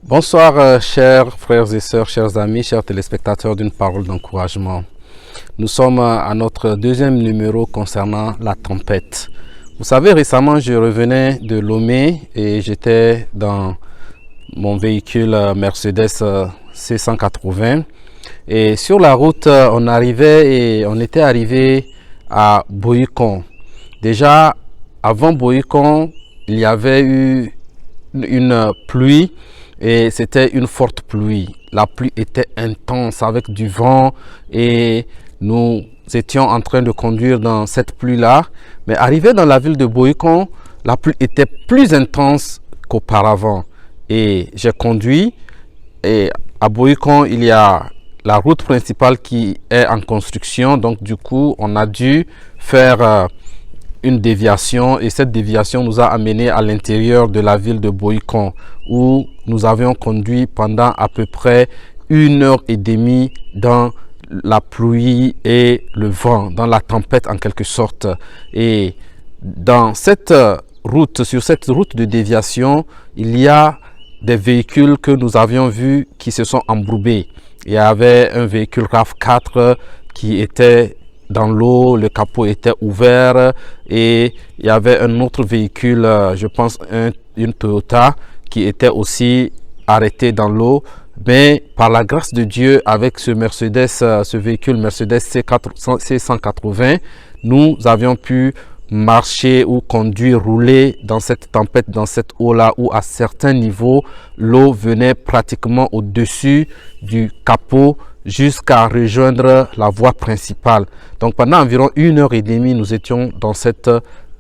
Bonsoir, chers frères et sœurs, chers amis, chers téléspectateurs d'une parole d'encouragement. Nous sommes à notre deuxième numéro concernant la tempête. Vous savez, récemment, je revenais de Lomé et j'étais dans mon véhicule Mercedes C180. Et sur la route, on était arrivé à Boycon. Déjà, avant Boycon, il y avait eu une pluie. Et c'était une forte pluie. La pluie était intense avec du vent et nous étions en train de conduire dans cette pluie-là. Mais arrivé dans la ville de Boycon, la pluie était plus intense qu'auparavant. Et j'ai conduit et à Boycon, il y a la route principale qui est en construction. Donc du coup, on a dû faire une déviation et cette déviation nous a amené à l'intérieur de la ville de Boycon où nous avions conduit pendant à peu près 1h30 dans la pluie et le vent, dans la tempête en quelque sorte. Et dans cette route, sur cette route de déviation, il y a des véhicules que nous avions vus qui se sont embourbés. Il y avait un véhicule RAV4 qui était dans l'eau, le capot était ouvert et il y avait un autre véhicule, je pense une Toyota qui était aussi arrêté dans l'eau. Mais par la grâce de Dieu, avec ce véhicule Mercedes C180, nous avions pu marcher ou conduire, rouler dans cette tempête, dans cette eau-là où à certains niveaux, l'eau venait pratiquement au-dessus du capot jusqu'à rejoindre la voie principale. Donc pendant environ 1h30, nous étions dans cette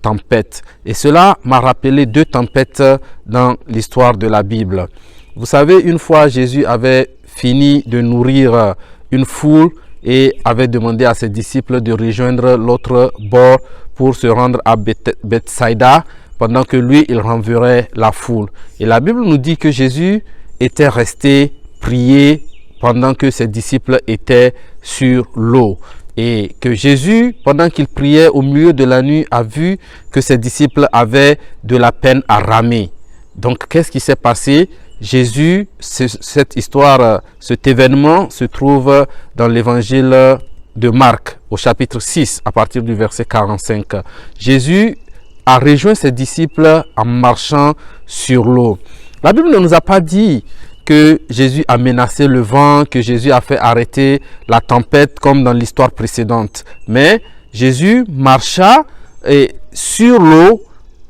tempête. Et cela m'a rappelé deux tempêtes dans l'histoire de la Bible. Vous savez, une fois Jésus avait fini de nourrir une foule et avait demandé à ses disciples de rejoindre l'autre bord pour se rendre à Bethsaïda, pendant que lui, il renverrait la foule. Et la Bible nous dit que Jésus était resté prier pendant que ses disciples étaient sur l'eau. Et que Jésus, pendant qu'il priait au milieu de la nuit, a vu que ses disciples avaient de la peine à ramer. Donc, qu'est-ce qui s'est passé? Jésus, cette histoire, cet événement se trouve dans l'évangile de Marc, au chapitre 6, à partir du verset 45. Jésus a rejoint ses disciples en marchant sur l'eau. La Bible ne nous a pas dit que Jésus a menacé le vent, que Jésus a fait arrêter la tempête comme dans l'histoire précédente. Mais Jésus marcha sur l'eau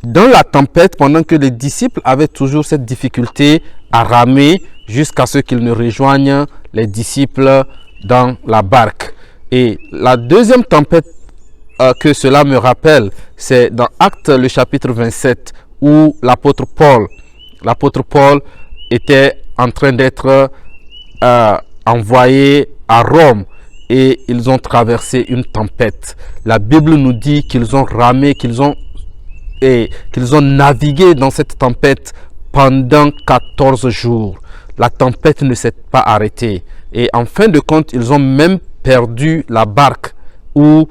dans la tempête pendant que les disciples avaient toujours cette difficulté à ramer jusqu'à ce qu'ils ne rejoignent les disciples dans la barque. Et la deuxième tempête que cela me rappelle, c'est dans Actes le chapitre 27 où l'apôtre Paul était en train d'être envoyé à Rome et ils ont traversé une tempête. La Bible nous dit qu'ils ont ramé, qu'ils ont navigué dans cette tempête pendant 14 jours. La tempête ne s'est pas arrêtée et en fin de compte, ils ont même perdu la barque ou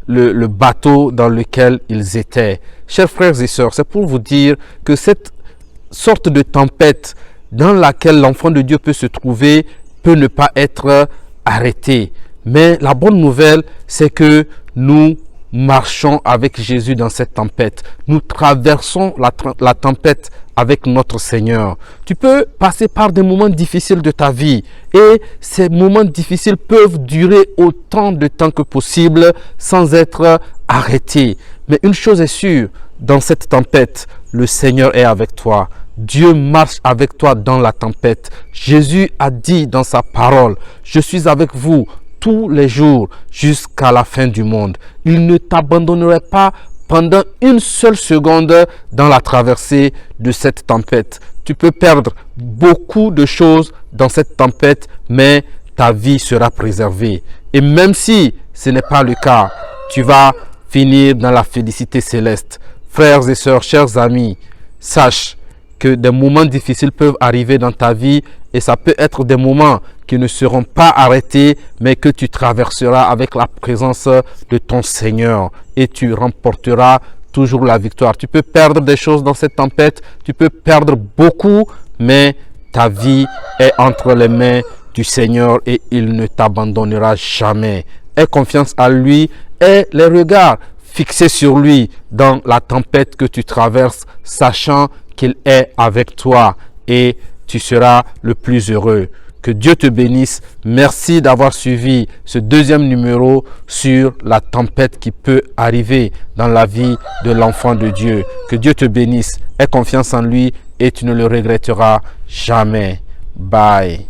le bateau dans lequel ils étaient. Chers frères et sœurs, c'est pour vous dire que cette sorte de tempête dans laquelle l'enfant de Dieu peut se trouver peut ne pas être arrêté. Mais la bonne nouvelle, c'est que nous marchons avec Jésus dans cette tempête. Nous traversons la tempête avec notre Seigneur. Tu peux passer par des moments difficiles de ta vie et ces moments difficiles peuvent durer autant de temps que possible sans être arrêtés. Mais une chose est sûre, dans cette tempête, le Seigneur est avec toi. Dieu marche avec toi dans la tempête. Jésus a dit dans sa parole, « Je suis avec vous tous les jours jusqu'à la fin du monde. » Il ne t'abandonnerait pas pendant une seule seconde dans la traversée de cette tempête. Tu peux perdre beaucoup de choses dans cette tempête, mais ta vie sera préservée. Et même si ce n'est pas le cas, tu vas finir dans la félicité céleste. Frères et sœurs, chers amis, sache que des moments difficiles peuvent arriver dans ta vie et ça peut être des moments qui ne seront pas arrêtés mais que tu traverseras avec la présence de ton Seigneur et tu remporteras toujours la victoire. Tu peux perdre des choses dans cette tempête, tu peux perdre beaucoup, mais Ta vie est entre les mains du Seigneur et il ne t'abandonnera jamais. Aie confiance en lui et les regards fixés sur lui dans la tempête que tu traverses, sachant qu'il est avec toi et tu seras le plus heureux. Que Dieu te bénisse. Merci d'avoir suivi ce deuxième numéro sur la tempête qui peut arriver dans la vie de l'enfant de Dieu. Que Dieu te bénisse. Aie confiance en lui et tu ne le regretteras jamais. Bye.